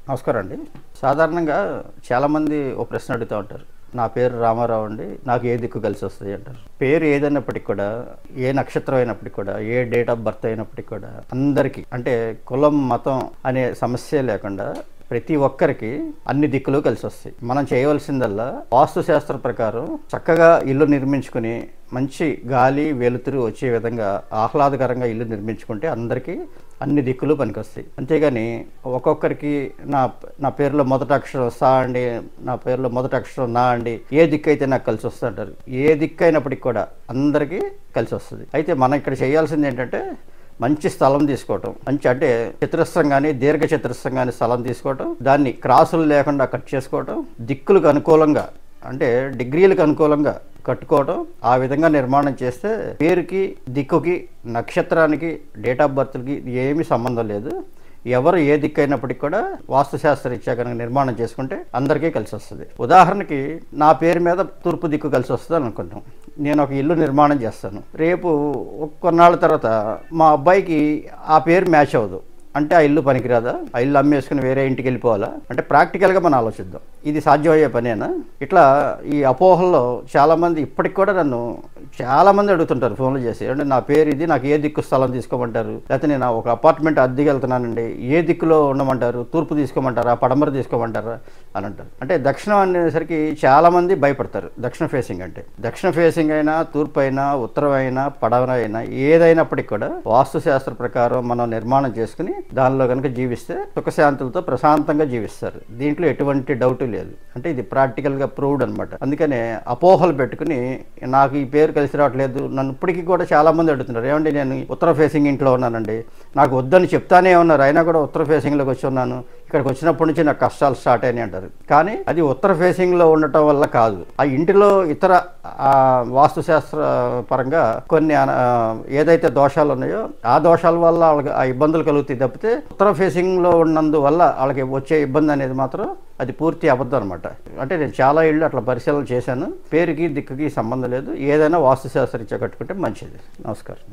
నమస్కారం అండి. సాధారణంగా చాలామంది ఓ ప్రశ్న అడుగుతూ ఉంటారు. నా పేరు రామారావు అండి, నాకు ఏ దిక్కు కలిసి వస్తుంది అంటారు. పేరు ఏదైనప్పటికీ కూడా, ఏ నక్షత్రం అయినప్పటికీ కూడా, ఏ డేట్ ఆఫ్ బర్త్ అయినప్పటికీ కూడా అందరికీ అంటే కులం మతం అనే సమస్య లేకుండా ప్రతి ఒక్కరికి అన్ని దిక్కులు కలిసి వస్తాయి. మనం చేయవలసిందల్లా వాస్తు శాస్త్ర ప్రకారం చక్కగా ఇల్లు నిర్మించుకుని మంచి గాలి వెలుతురు వచ్చే విధంగా ఆహ్లాదకరంగా ఇల్లు నిర్మించుకుంటే అందరికీ అన్ని దిక్కులు పనికొస్తాయి. అంతేగాని ఒక్కొక్కరికి నా పేరులో మొదటి అక్షరం సా అండి, నా పేరులో మొదటి అక్షరం నా అండి, ఏ దిక్కు అయితే నాకు కలిసి వస్తుంది అంటారు. ఏ దిక్కు అయినప్పటికీ కూడా అందరికీ కలిసి వస్తుంది. అయితే మనం ఇక్కడ చేయాల్సింది ఏంటంటే మంచి స్థలం తీసుకోవటం, మంచి అంటే చతురస్రం కానీ దీర్ఘ చతురస్రం కానీ స్థలం తీసుకోవటం, దాన్ని క్రాసులు లేకుండా కట్ చేసుకోవటం, దిక్కులకు అనుకూలంగా అంటే డిగ్రీలకు అనుకూలంగా కట్టుకోవటం, ఆ విధంగా నిర్మాణం చేస్తే పేరుకి దిక్కుకి నక్షత్రానికి డేట్ ఆఫ్ బర్త్కి ఏమీ సంబంధం లేదు. ఎవరు ఏ దిక్కు అయినప్పటికీ కూడా వాస్తుశాస్త్ర రీత్యా కనుక నిర్మాణం చేసుకుంటే అందరికీ కలిసి వస్తుంది. ఉదాహరణకి నా పేరు మీద తూర్పు దిక్కు కలిసి వస్తుంది అనుకుంటాం. నేను ఒక ఇల్లు నిర్మాణం చేస్తాను. రేపు కొన్నాళ్ళ తర్వాత మా అబ్బాయికి ఆ పేరు మ్యాచ్ అవ్వదు అంటే ఆ ఇల్లు పనికిరాదా, ఆ ఇల్లు అమ్మేసుకుని వేరే ఇంటికి వెళ్ళిపోవాలా అంటే ప్రాక్టికల్గా మనం ఆలోచిద్దాం. ఇది సాధ్యమయ్యే పనేనా? ఇట్లా ఈ అపోహల్లో చాలామంది ఇప్పటికి కూడా నన్ను చాలామంది అడుగుతుంటారు ఫోన్లు చేసి, అంటే నా పేరు ఇది, నాకు ఏ దిక్కు స్థలం తీసుకోమంటారు, లేకపోతే నేను ఒక అపార్ట్మెంట్ అద్దెకి వెళ్తున్నానండి, ఏ దిక్కులో ఉండమంటారు, తూర్పు తీసుకోమంటారా, పడమర తీసుకోమంటారా అని అంటారు. అంటే దక్షిణం అనేసరికి చాలామంది భయపడతారు. దక్షిణ ఫేసింగ్ అంటే దక్షిణ ఫేసింగ్ అయినా, తూర్పు అయినా, ఉత్తరం అయినా, పడమర అయినా ఏదైనప్పటికీ కూడా వాస్తుశాస్త్ర ప్రకారం మనం నిర్మాణం చేసుకుని దానిలో కనుక జీవిస్తే సుఖశాంతులతో ప్రశాంతంగా జీవిస్తారు. దీంట్లో ఎటువంటి డౌట్ లేదు. అంటే ఇది ప్రాక్టికల్గా ప్రూవ్డ్ అనమాట. అందుకనే అపోహలు పెట్టుకుని నాకు ఈ పేరు కలిసి రావట్లేదు, నన్ను ఇప్పటికీ కూడా చాలామంది అడుగుతున్నారు, ఏమండి నేను ఉత్తర ఫేసింగ్ ఇంట్లో ఉన్నానండి, నాకు వద్దని చెప్తానే ఉన్నారు, అయినా కూడా ఉత్తర ఫేసింగ్లోకి వచ్చి ఉన్నాను, ఇక్కడికి వచ్చినప్పటి నుంచి నాకు కష్టాలు స్టార్ట్ అయినాయి అంటారు. కానీ అది ఉత్తర ఫేసింగ్లో ఉండటం వల్ల కాదు, ఆ ఇంటిలో ఇతర వాస్తుశాస్త్ర పరంగా కొన్ని ఏదైతే దోషాలు ఉన్నాయో ఆ దోషాల వల్ల వాళ్ళకి ఆ ఇబ్బందులు కలుగుతాయి తప్పితే ఉత్తర ఫేసింగ్లో ఉన్నందువల్ల వాళ్ళకి వచ్చే ఇబ్బంది అనేది మాత్రం అది పూర్తి అబద్ధం అనమాట. అంటే నేను చాలా ఇళ్ళు అట్లా పరిశీలన చేశాను. పేరుకి దిక్కుకి సంబంధం లేదు. ఏదైనా వాస్తుశాస్త్ర రీత్యా కట్టుకుంటే మంచిది. నమస్కారం.